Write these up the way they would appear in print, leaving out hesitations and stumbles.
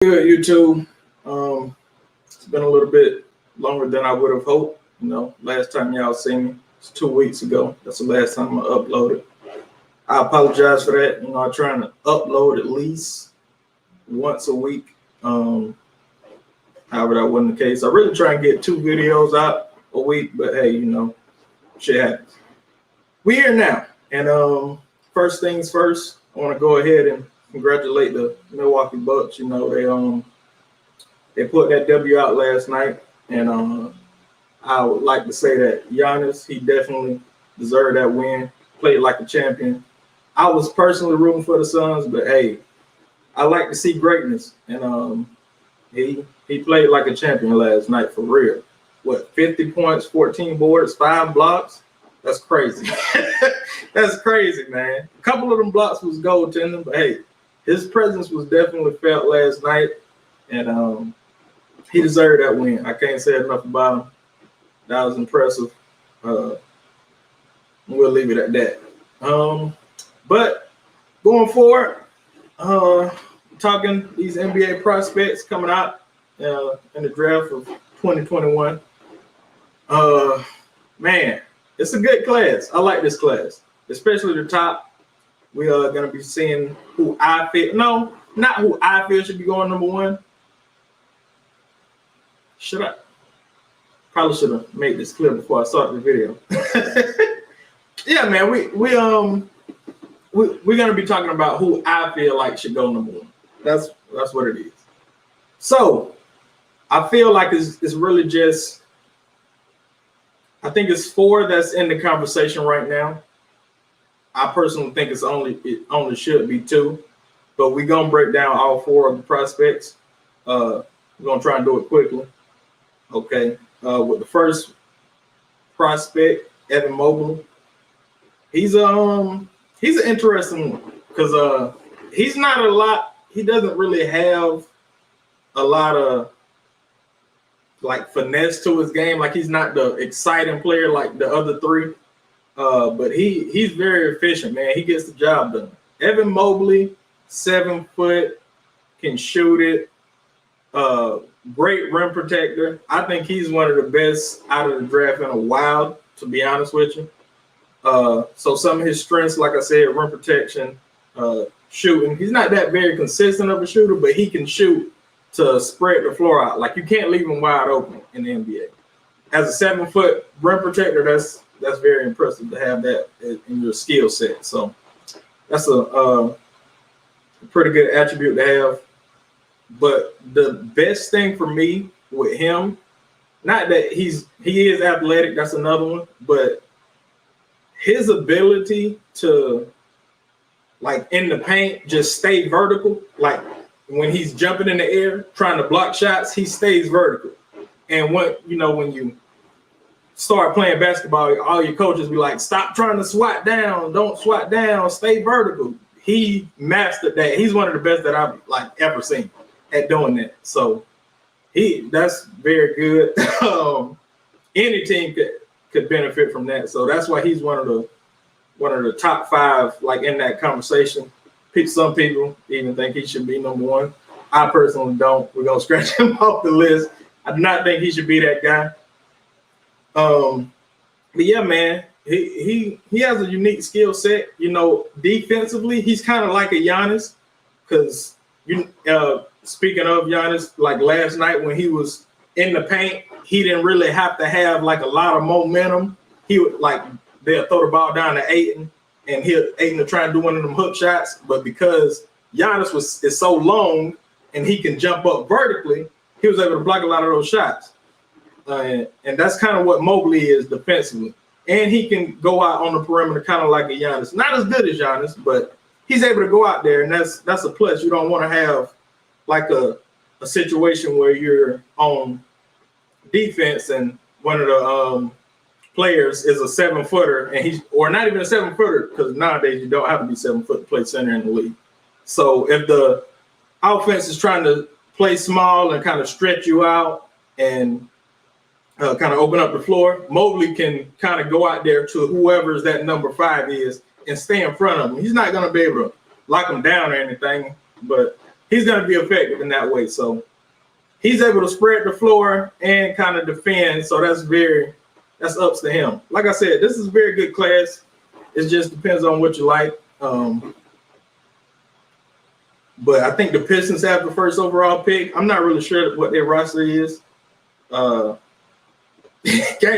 Good, YouTube. It's been a little bit longer than I would have hoped. Last time y'all seen me was 2 weeks ago. That's the last time I uploaded. I apologize for that. I'm trying to upload at least once a week. However, that wasn't the case. I really try and get 2 videos out a week, but hey, shit happens. We here now, and first things first, I want to go ahead and congratulate the Milwaukee Bucks. They put that W out last night, and I would like to say that Giannis, he definitely deserved that win. Played like a champion. I was personally rooting for the Suns, but hey, I like to see greatness, and he played like a champion last night for real. 50 points, 14 boards, 5 blocks? That's crazy. That's crazy, man. A couple of them blocks was goaltending, but hey, his presence was definitely felt last night, and he deserved that win. I can't say enough about him. That was impressive. We'll leave it at that. But going forward, talking these NBA prospects coming out in the draft of 2021. Man, it's a good class. I like this class, especially the top. We are going to be seeing who I feel. No, not who I feel should be going number 1. Probably should have made this clear before I started the video. Yeah, man, we're gonna be talking about who I feel like should go number 1. That's what it is. So I feel like it's really just, I think it's 4 that's in the conversation right now. I personally think it only should be 2, but we're gonna break down all 4 of the prospects. We're gonna try and do it quickly. Okay. With the first prospect, Evan Mobley. He's an interesting one because he doesn't really have a lot of like finesse to his game. Like, he's not the exciting player like the other 3. But he's very efficient, man. He gets the job done. Evan Mobley, 7 foot, can shoot it. Great rim protector. I think he's one of the best out of the draft in a while, to be honest with you. So some of his strengths, like I said, rim protection, shooting. He's not that very consistent of a shooter, but he can shoot to spread the floor out. Like, you can't leave him wide open in the NBA. As a 7 foot rim protector, that's very impressive to have that in your skill set. So that's a pretty good attribute to have. But the best thing for me with him, not that he is athletic, that's another one, but his ability to, like, in the paint, just stay vertical. Like, when he's jumping in the air, trying to block shots, he stays vertical. And when you start playing basketball, all your coaches be like, stop trying to swat down, don't swat down, stay vertical. He mastered that. He's one of the best that I've ever seen at doing that. So that's very good. Any team could benefit from that. So that's why he's one of the top 5 in that conversation. Some people even think he should be number 1. I personally don't. We're gonna scratch him off the list. I do not think he should be that guy. But yeah, man, he has a unique skill set. Defensively, he's kind of like a Giannis, because speaking of Giannis, like last night when he was in the paint, he didn't really have to have a lot of momentum. He would they'll throw the ball down to Ayton, and Ayton will try and do one of them hook shots. But because Giannis is so long and he can jump up vertically, he was able to block a lot of those shots. And that's kind of what Mobley is defensively. And he can go out on the perimeter kind of like a Giannis. Not as good as Giannis, but he's able to go out there, and that's a plus. You don't want to have a situation where you're on defense and one of the players is a 7-footer, and or not even a 7-footer, because nowadays you don't have to be 7 foot to play center in the league. So if the offense is trying to play small and kind of stretch you out and kind of open up the floor, Mobley can kind of go out there to whoever's that number 5 is and stay in front of him. He's not going to be able to lock him down or anything, but he's going to be effective in that way. So he's able to spread the floor and kind of defend. So that's ups to him. Like I said, this is a very good class. It just depends on what you like. But I think the Pistons have the first overall pick. I'm not really sure what their roster is. Can't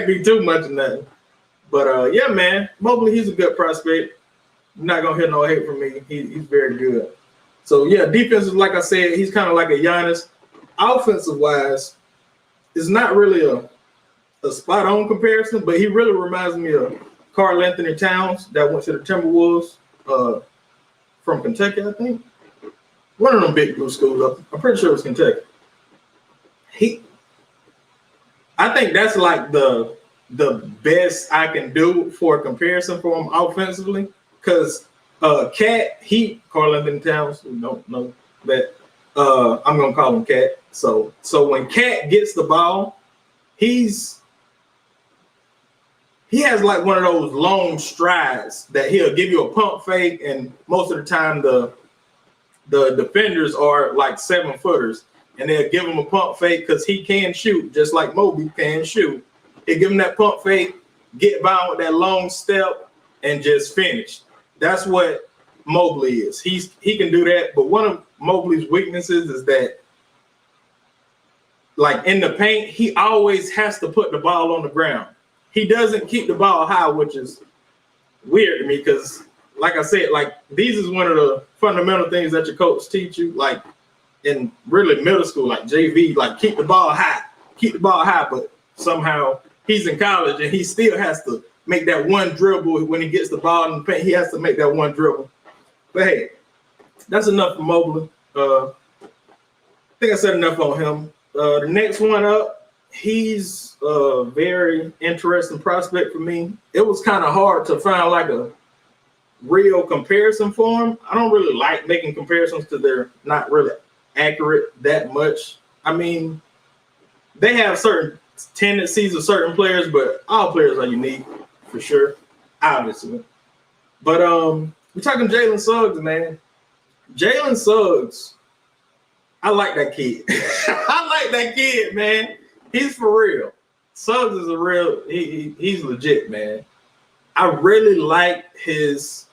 be too much in that. But yeah, man, Mobley, he's a good prospect. You're not gonna hear no hate from me. He's very good. So yeah, defensive, like I said, he's kind of like a Giannis. Offensive wise, it's not really a spot on comparison, but he really reminds me of Karl Anthony Towns that went to the Timberwolves from Kentucky, I think. One of them big blue schools. I'm pretty sure it was Kentucky. I think that's like the best I can do for a comparison for him offensively, because Karl Anthony Towns, who don't know that, I'm gonna call him Cat. So when Cat gets the ball, he has like one of those long strides that he'll give you a pump fake, and most of the time the defenders are like 7-footers, and they'll give him a pump fake because he can shoot, just like Mobley can shoot. They give him that pump fake, get by with that long step, and just finish. That's what Mobley is. He can do that, but one of Mobley's weaknesses is that, like in the paint, he always has to put the ball on the ground. He doesn't keep the ball high, which is weird to me because, like I said, like these is one of the fundamental things that your coach teach you, like in really middle school, like JV, like keep the ball high. But somehow he's in college and he still has to make that one dribble when he gets the ball in the paint. He has to make that one dribble. But hey, that's enough for Mobley. I think I said enough on him. The next one up, he's a very interesting prospect for me. It was kind of hard to find like a real comparison for him. I don't really like making comparisons because they're not really accurate that much. I mean, they have certain tendencies of certain players, but all players are unique for sure, obviously. But we're talking Jalen Suggs, man. Jalen Suggs, I like that kid. I like that kid, man. He's for real. Suggs is a real, he's legit, man. I really like his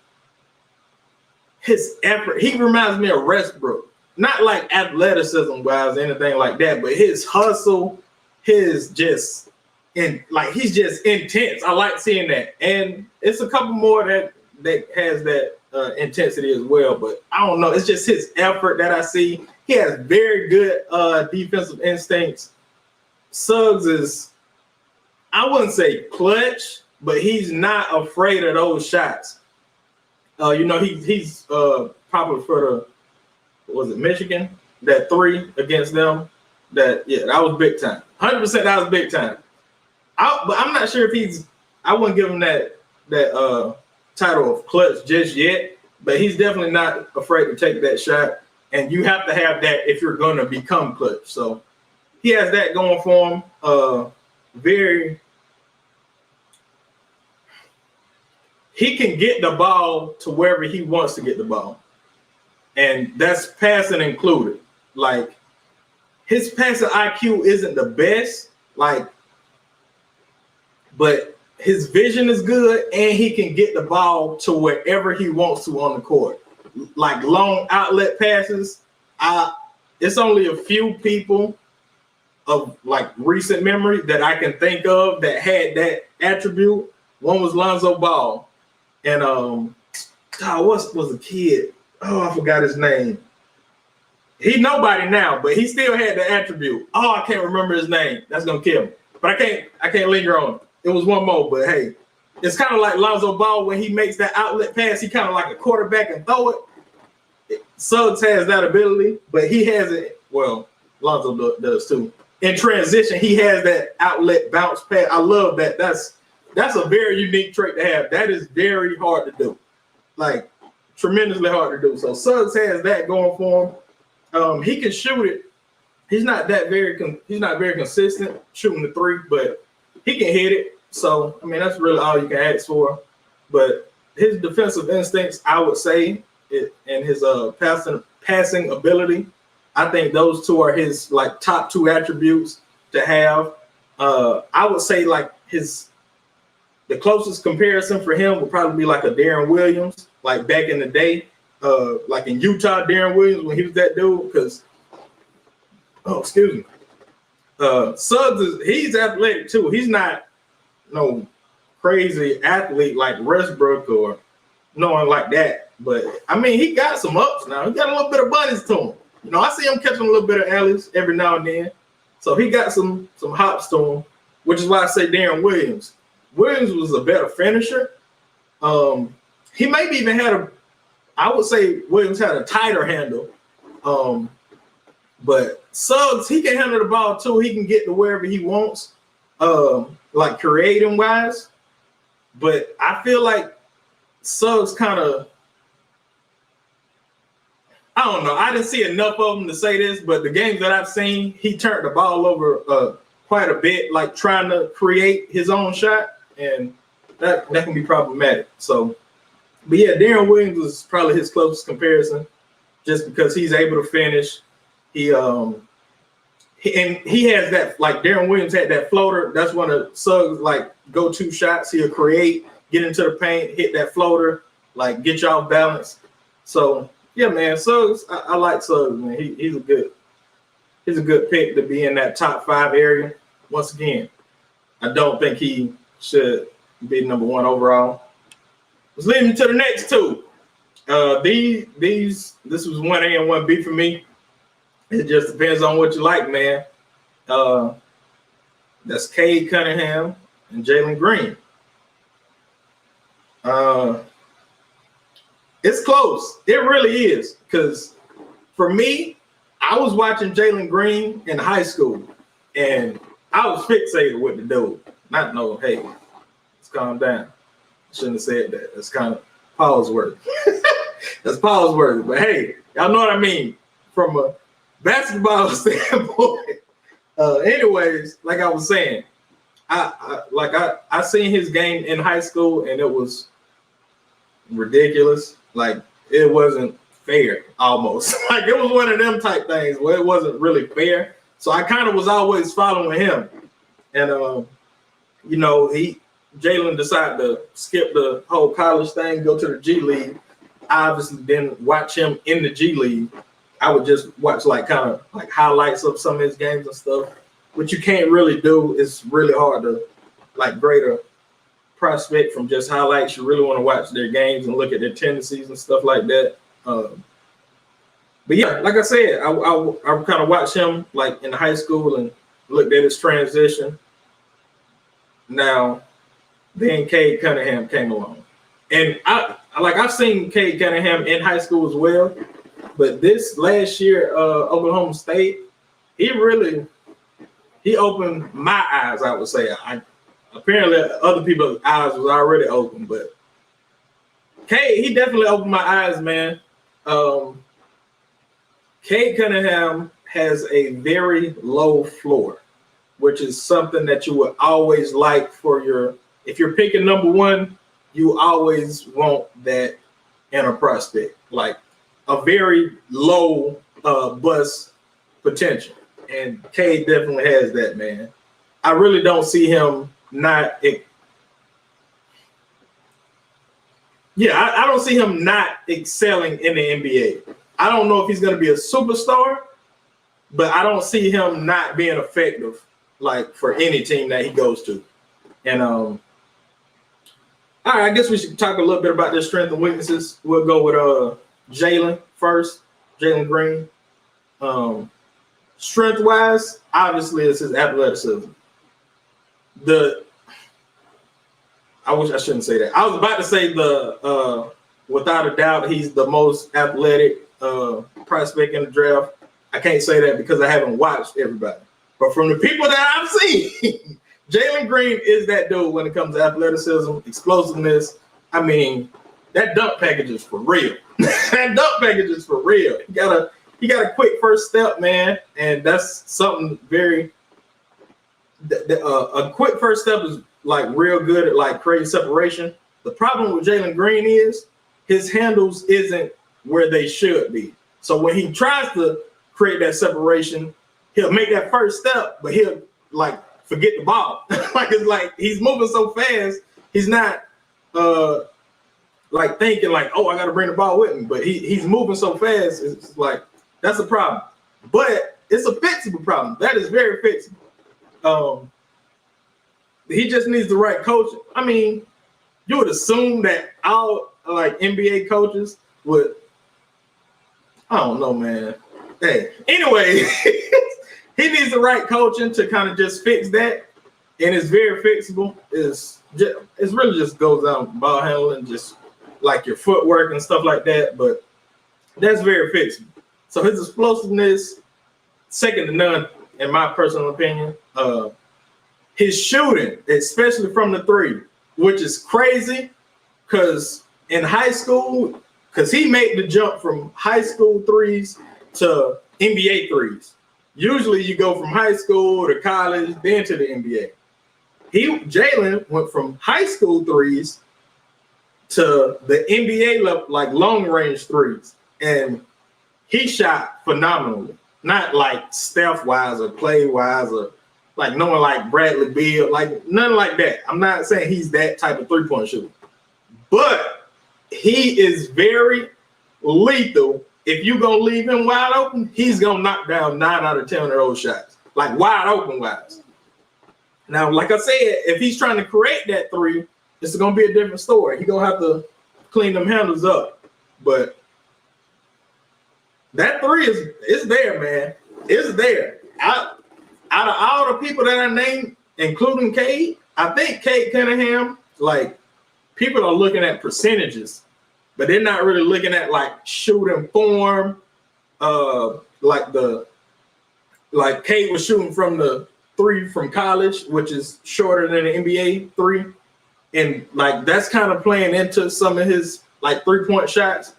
effort. He reminds me of Westbrook. Not like athleticism wise or anything like that, but his hustle, he's just intense. I like seeing that. And it's a couple more that has that intensity as well. But I don't know. It's just his effort that I see. He has very good defensive instincts. Suggs is, I wouldn't say clutch, but he's not afraid of those shots. He's probably for the, was it Michigan? That 3 against them. That was big time. 100% that was big time. But I'm not sure if I wouldn't give him that title of clutch just yet, but he's definitely not afraid to take that shot. And you have to have that if you're going to become clutch. So he has that going for him. He can get the ball to wherever he wants to get the ball. And that's passing included. Like, his passing IQ isn't the best, but his vision is good and he can get the ball to wherever he wants to on the court. Like long outlet passes. It's only a few people of like recent memory that I can think of that had that attribute. One was Lonzo Ball. And what was the kid? Oh, I forgot his name. He's nobody now, but he still had the attribute. Oh, I can't remember his name. That's gonna kill me. But I can't linger on it. It was one more, but hey, it's kind of like Lonzo Ball when he makes that outlet pass. He kind of like a quarterback and throw it. Suggs has that ability, but he has it. Well, Lonzo does too. In transition, he has that outlet bounce pass. I love that. That's a very unique trait to have. That is very hard to do. Like, tremendously hard to do. So Suggs has that going for him. He can shoot it. He's not very consistent shooting the 3, but he can hit it. So, I mean, that's really all you can ask for. But his defensive instincts, I would say, and his passing ability. I think those two are his like top two attributes to have. I would say like the closest comparison for him would probably be like a Darren Williams, like back in the day, like in Utah, Darren Williams when he was that dude. Because, excuse me, Suggs he's athletic too. He's not no crazy athlete like Westbrook or no one like that. But I mean, he got some ups now. He got a little bit of bunnies to him. You know, I see him catching a little bit of alleys every now and then. So he got some hops to him, which is why I say Darren Williams. Williams was a better finisher. He maybe even I would say Williams had a tighter handle. But Suggs, he can handle the ball too. He can get to wherever he wants, like creating wise. But I feel like Suggs kind of, I don't know. I didn't see enough of him to say this, but the games that I've seen, he turned the ball over quite a bit, like trying to create his own shot, and that can be problematic. So, but yeah, Darren Williams was probably his closest comparison, just because he's able to finish. He has that, like Darren Williams had that floater. That's one of Suggs' like go-to shots. He'll create, get into the paint, hit that floater, like get you off balance. So yeah, man, Suggs, I like Suggs, man. He's a good pick to be in that top 5 area. Once again, I don't think he should be number 1 overall. Let's lead me to the next two. This was 1A and 1B for me. It just depends on what you like, man. That's Cade Cunningham and Jalen Green. It's close. It really is. Because for me, I was watching Jalen Green in high school, and I was fixated with the dude. Not no, hey, let's calm down. Shouldn't have said that. That's kind of Paul's word. That's Paul's word. But hey, y'all know what I mean from a basketball standpoint. Anyways, like I was saying, I seen his game in high school, and it was ridiculous. Like, it wasn't fair almost. Like, it was one of them type things where it wasn't really fair. So I kind of was always following him. And you know, Jalen decided to skip the whole college thing, go to the G League. I obviously didn't watch him in the G League. I would just watch like kind of like highlights of some of his games and stuff, which you can't really do. It's really hard to like grade a prospect from just highlights. You really want to watch their games and look at their tendencies and stuff like that. But yeah, like I said, I kind of watched him like in high school and looked at his transition. Now, then Cade Cunningham came along, and I've seen Cade Cunningham in high school as well. But this last year, Oklahoma State, he opened my eyes, I would say. Apparently, other people's eyes was already open, but Cade, he definitely opened my eyes, man. Cade Cunningham has a very low floor, which is something that you would always like for if you're picking number 1, you always want that in a prospect. Like, a very low bust potential. And Cade definitely has that, man. I really don't see him not. I don't see him not excelling in the NBA. I don't know if he's going to be a superstar, but I don't see him not being effective, like for any team that he goes to. And all right, I guess we should talk a little bit about their strengths and weaknesses. We'll go with Jalen first, Jalen Green. Strength-wise, obviously, it's his athleticism. I wish I shouldn't say that. I was about to say without a doubt, he's the most athletic prospect in the draft. I can't say that because I haven't watched everybody. But from the people that I've seen, Jalen Green is that dude when it comes to athleticism, explosiveness. I mean, that dunk package is for real. That dunk package is for real. He got a quick first step, man, and that's something very. A quick first step is like real good at like creating separation. The problem with Jalen Green is his handles isn't where they should be. So when he tries to create that separation, he'll make that first step, but he'll like forget the ball. Like it's like he's moving so fast, he's not like thinking like, oh, I got to bring the ball with me. But he's moving so fast, it's like that's a problem. But it's a fixable problem. That is very fixable. He just needs the right coach. I mean, you would assume that all like NBA coaches would. I don't know, man. Hey, anyway, he needs the right coaching to kind of just fix that, and it's very fixable. It's really just goes down ball handling, just like your footwork and stuff like that. But that's very fixable. So his explosiveness, second to none, in my personal opinion. His shooting, especially from the three, which is crazy, because in high school, because he made the jump from high school threes to NBA threes. Usually you go from high school to college, then to the NBA. Jalen went from high school threes to the NBA level, like long range threes. And he shot phenomenally. Not like Steph wise or Clay wise or like no one like Bradley Beal, like nothing like that. I'm not saying he's that type of 3-point shooter. But he is very lethal. If you gonna leave him wide open, he's gonna knock down 9 out of 10 of those shots, like wide open wise. Now, like I said, if he's trying to create that three, it's gonna be a different story. He's gonna have to clean them handles up. But that three is there, man. It's there. Out of all the people that I named, including Cade, I think Cade Cunningham, like people are looking at percentages, but they're not really looking at like shooting form. Like Cade was shooting from the three from college, which is shorter than the NBA three. And like that's kind of playing into some of his like 3-point shots.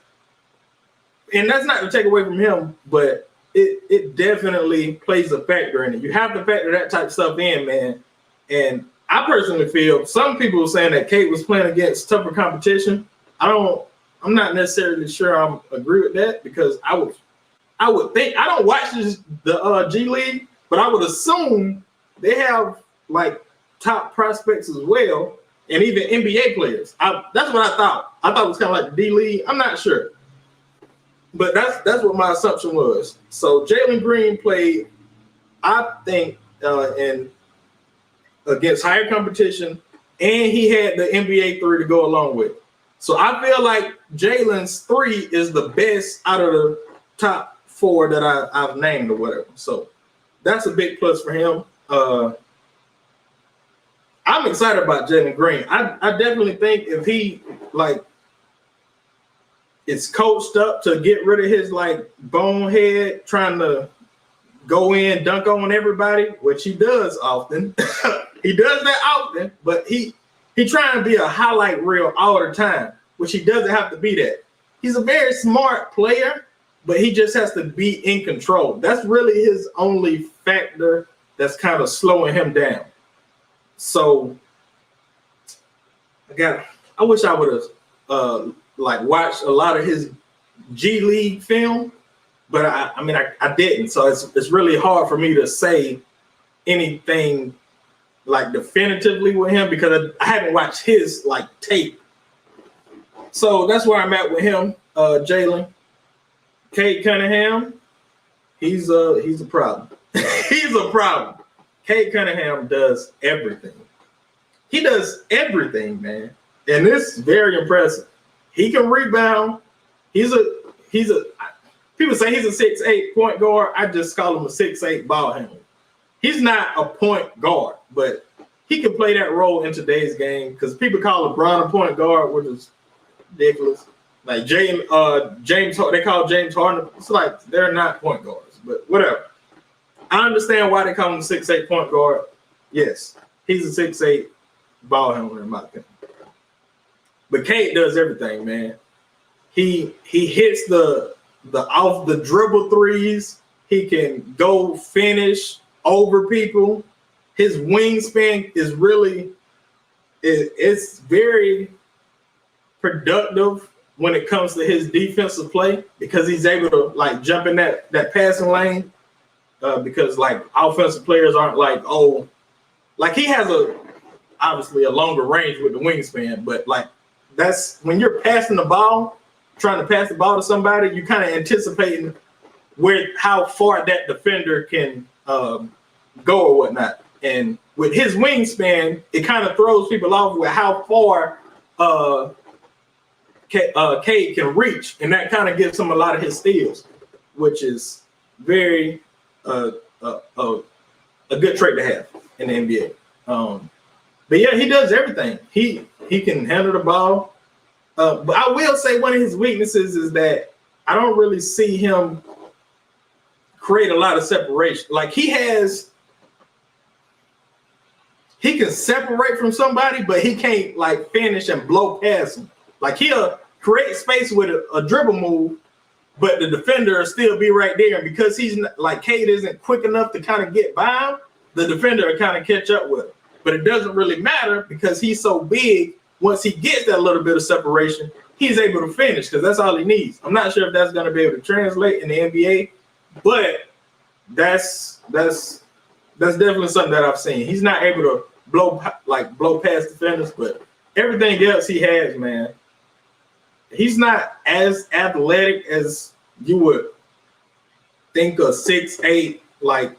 And that's not to take away from him, but it definitely plays a factor in it. You have to factor that type of stuff in, man. And I personally feel some people were saying that Cade was playing against tougher competition. I'm not necessarily sure I agree with that, because I would think, I don't watch the G League, but I would assume they have like top prospects as well, and even NBA players. That's what I thought. I thought it was kind of like the D League. I'm not sure. But that's what my assumption was. So Jalen Green played, I think, in against higher competition, and he had the NBA three to go along with. So I feel like Jalen's three is the best out of the top 4 that I've named or whatever. So that's a big plus for him. I'm excited about Jalen Green. I definitely think if he like is coached up to get rid of his like bonehead trying to go in, dunk on everybody, which he does often. He does that often, but he trying to be a highlight reel all the time, which he doesn't have to be that. He's a very smart player, but he just has to be in control. That's really his only factor that's kind of slowing him down. So I wish I would have like watched a lot of his G League film, but I didn't. So it's really hard for me to say anything like definitively with him, because I haven't watched his like tape. So that's where I'm at with him, Jalen. Cade Cunningham, he's a problem. He's a problem. Cade Cunningham does everything. He does everything, man. And it's very impressive. He can rebound. People say he's a 6'8" point guard. I just call him a 6'8" ball handler. He's not a point guard, but he can play that role in today's game, because people call LeBron a point guard, which is ridiculous. Like James, they call James Harden. It's like they're not point guards, but whatever. I understand why they call him a 6'8" point guard. Yes, he's a 6'8" ball handler in my opinion. But Cade does everything, man. He hits the off the dribble threes. He can go finish over people. His wingspan is really it's very productive when it comes to his defensive play because he's able to like jump in that passing lane. Because like offensive players aren't like, oh, like he has obviously a longer range with the wingspan, but like that's when you're passing the ball, trying to pass the ball to somebody, you kind of anticipating how far that defender can go or whatnot. And with his wingspan, it kind of throws people off with how far Cade can reach, and that kind of gives him a lot of his steals, which is very a good trait to have in the NBA. But yeah, he does everything. He can handle the ball. But I will say one of his weaknesses is that I don't really see him create a lot of separation. Like he can separate from somebody, but he can't like finish and blow past them. Like he'll create space with a dribble move, but the defender will still be right there. And because he's not, like Cade isn't quick enough to kind of get by him, the defender will kind of catch up with him. But it doesn't really matter because he's so big. Once he gets that little bit of separation, he's able to finish because that's all he needs. I'm not sure if that's going to be able to translate in the NBA, but that's definitely something that I've seen. He's not able to blow past defenders, but everything else he has, man. He's not as athletic as you would think a 6'8" like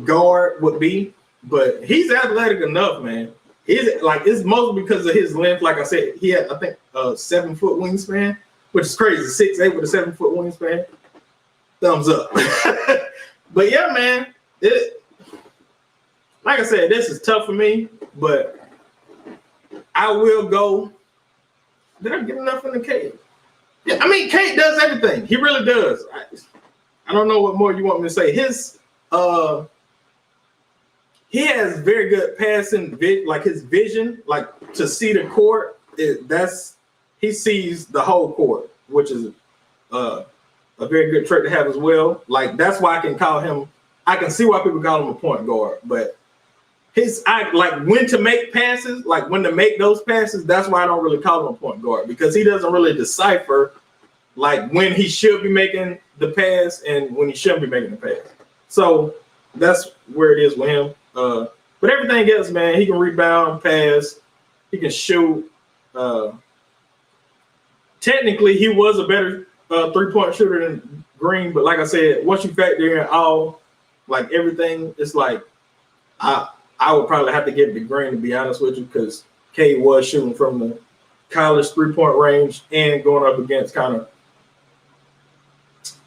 guard would be, but he's athletic enough, man. It's mostly because of his length. Like I said, he had, I think, a 7-foot wingspan, which is crazy. 6'8" with a 7-foot wingspan. Thumbs up. But yeah, man, like I said, this is tough for me, but I will go. Did I get enough in the Cade? Yeah, I mean, Cade does everything. He really does. I don't know what more you want me to say. He has very good passing, like his vision, like to see the court. He sees the whole court, which is a very good trait to have as well. Like that's why I can call him. I can see why people call him a point guard, but like when to make passes, like when to make those passes. That's why I don't really call him a point guard because he doesn't really decipher like when he should be making the pass and when he shouldn't be making the pass. So that's where it is with him. But everything else, man, he can rebound, pass, he can shoot. Technically, he was a better 3-point shooter than Green, but like I said, once you factor in all, like everything, it's like I would probably have to give it to Green, to be honest with you, because Cade was shooting from the college 3-point range and going up against kind of,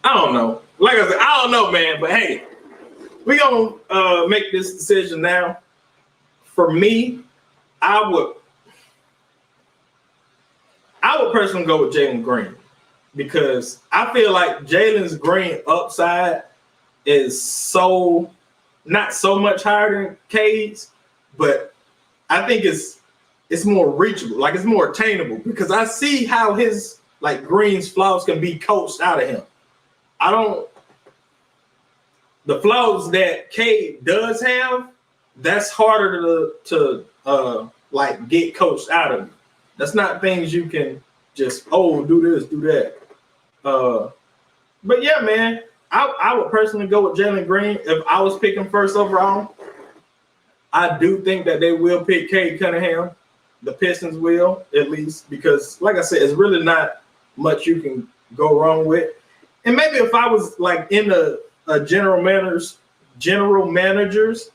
I don't know. Like I said, I don't know, man, but hey, we're going to make this decision now. For me, I would personally go with Jalen Green because I feel like Jalen Green upside is not so much higher than Cade's, but I think it's more reachable, like it's more attainable because I see how his like Green's flaws can be coached out of him. The flaws that Cade does have, that's harder to like get coached out of you. That's not things you can just do this, do that. But yeah, man, I would personally go with Jalen Green if I was picking first overall. I do think that they will pick Cade Cunningham. The Pistons will, at least, because like I said, it's really not much you can go wrong with. And maybe if I was like in a general manager's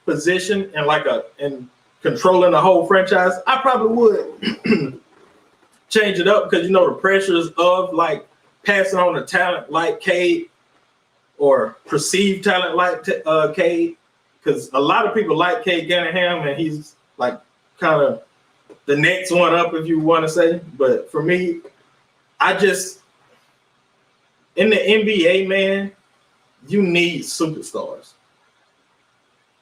position and controlling the whole franchise, I probably would change it up because the pressures of like passing on a talent like Cade or perceived talent like Cade, because a lot of people like Cade Cunningham and he's like kind of the next one up, if you want to say. But for me, in the NBA, man, you need superstars.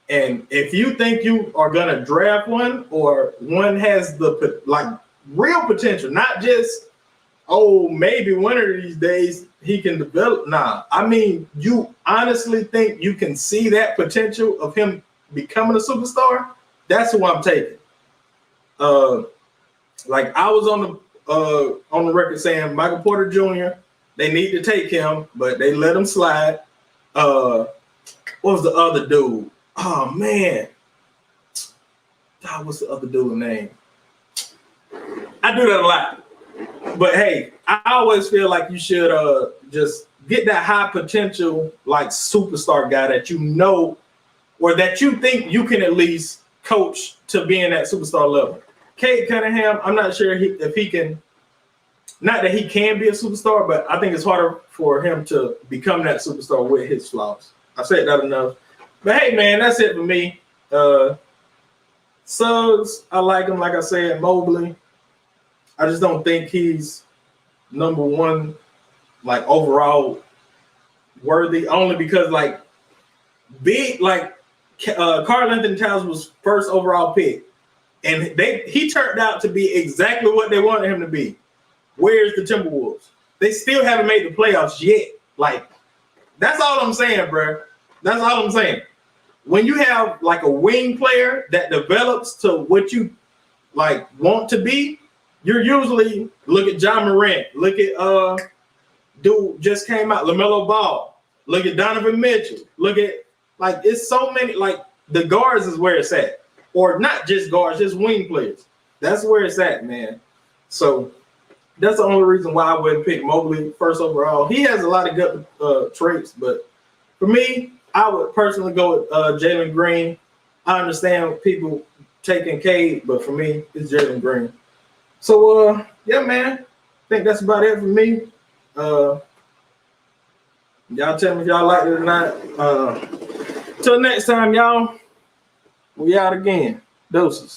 And if you think you are going to draft one or one has the like real potential, not just, maybe one of these days he can develop. Nah, I mean, you honestly think you can see that potential of him becoming a superstar? That's who I'm taking. Like I was on the record saying Michael Porter Jr. They need to take him, but they let him slide. What was the other dude? Oh man, God, what's the other dude's name? I do that a lot, but hey, I always feel like you should just get that high potential like superstar guy that you know or that you think you can at least coach to being that superstar level. Cade Cunningham, I'm not sure if he can. Not that he can be a superstar, but I think it's harder for him to become that superstar with his flaws. I've said that enough. But hey, man, that's it for me. Suggs, I like him. Like I said, Mobley. I just don't think he's number one, like overall worthy. Only because like Karl Anthony Towns was first overall pick, and he turned out to be exactly what they wanted him to be. Where's the Timberwolves? They still haven't made the playoffs yet. Like, that's all I'm saying, bro. That's all I'm saying. When you have like a wing player that develops to what you like want to be, you're usually look at John Morant, look at dude just came out, LaMelo Ball, look at Donovan Mitchell, look at like it's so many like the guards is where it's at, or not just guards, just wing players. That's where it's at, man. So that's the only reason why I wouldn't pick Mobley first overall. He has a lot of good traits, but for me, I would personally go with Jalen Green. I understand people taking Cade, but for me, it's Jalen Green. So, yeah, man, I think that's about it for me. Y'all tell me if y'all like it or not. Till next time, y'all, we out again. Doses.